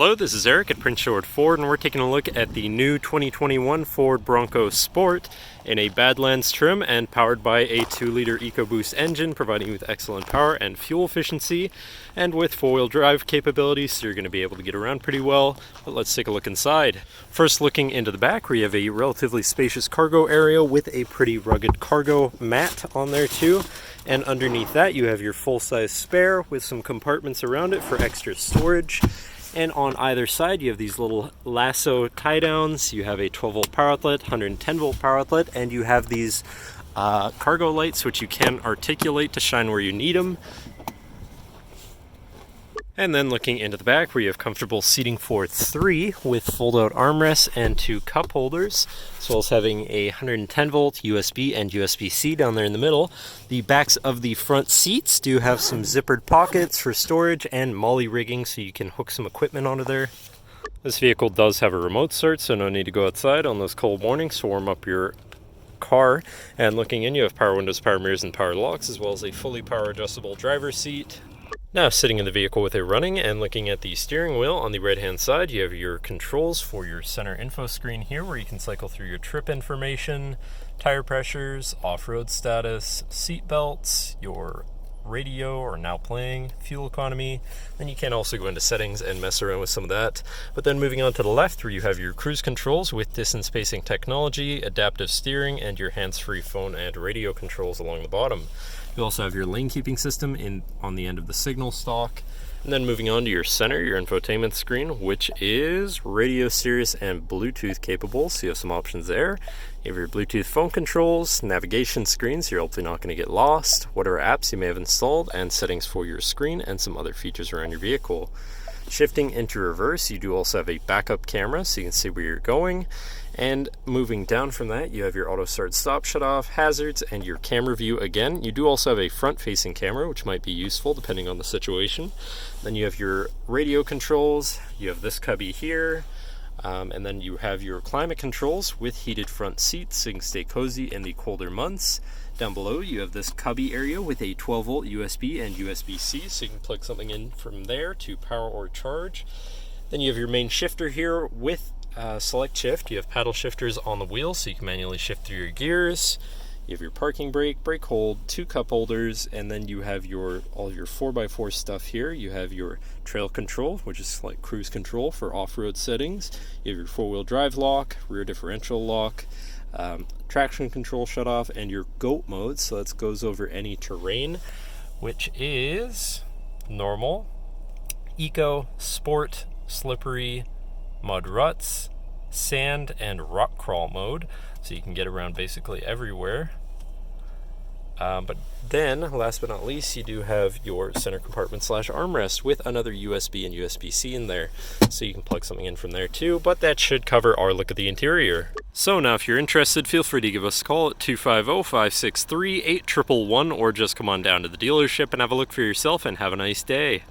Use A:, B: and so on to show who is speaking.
A: Hello, this is Eric at Prince George Ford, and we're taking a look at the new 2021 Ford Bronco Sport in a Badlands trim and powered by a 2-liter EcoBoost engine, providing you with excellent power and fuel efficiency, and with 4-wheel drive capabilities, so you're going to be able to get around pretty well. But let's take a look inside. First, looking into the back, we have a relatively spacious cargo area with a pretty rugged cargo mat on there too. And underneath that, you have your full-size spare with some compartments around it for extra storage. And on either side, you have these little lasso tie downs. You have a 12-volt power outlet, 110-volt power outlet, and you have these cargo lights which you can articulate to shine where you need them. And then looking into the back, where you have comfortable seating for 3 with fold-out armrests and 2 cup holders, as well as having a 110-volt USB and USB-C down there in the middle. The backs of the front seats do have some zippered pockets for storage and molly rigging, so you can hook some equipment onto there. This vehicle does have a remote start, so no need to go outside on those cold mornings to warm up your car. And looking in, you have power windows, power mirrors, and power locks, as well as a fully power adjustable driver's seat. Now, sitting in the vehicle with it running and looking at the steering wheel, on the right hand side you have your controls for your center info screen here, where you can cycle through your trip information, tire pressures, off-road status, seat belts, your radio or now playing, fuel economy. Then you can also go into settings and mess around with some of that. But then moving on to the left, where you have your cruise controls with distance spacing technology, adaptive steering, and your hands-free phone and radio controls along the bottom. You also have your lane keeping system on the end of the signal stalk. And then moving on to your center, your infotainment screen, which is radio, Sirius, and Bluetooth capable, so you have some options there. You have your Bluetooth phone controls, navigation screen, so you're hopefully not going to get lost, whatever apps you may have installed, and settings for your screen, and some other features around your vehicle. Shifting into reverse, you do also have a backup camera, so you can see where you're going. And moving down from that, you have your auto start stop shut off, hazards, and your camera view again. You do also have a front facing camera, which might be useful depending on the situation. Then you have your radio controls, you have this cubby here, and then you have your climate controls with heated front seats so you can stay cozy in the colder months. Down below you have this cubby area with a 12-volt USB and USB-C, so you can plug something in from there to power or charge. Then you have your main shifter here with select shift. You have paddle shifters on the wheel, so you can manually shift through your gears. You have your parking brake, brake hold, 2 cup holders, and then you have all your 4x4 stuff here. You have your trail control, which is like cruise control for off-road settings. You have your 4-wheel drive lock, rear differential lock, traction control shut off, and your GOAT mode, so that goes over any terrain, which is normal, eco, sport, slippery, mud ruts, sand, and rock crawl mode, so you can get around basically everywhere. But then, last but not least, you do have your center compartment / armrest with another USB and USB-C in there, so you can plug something in from there too, but that should cover our look at the interior. So now if you're interested, feel free to give us a call at 250-563-8111, or just come on down to the dealership and have a look for yourself, and have a nice day.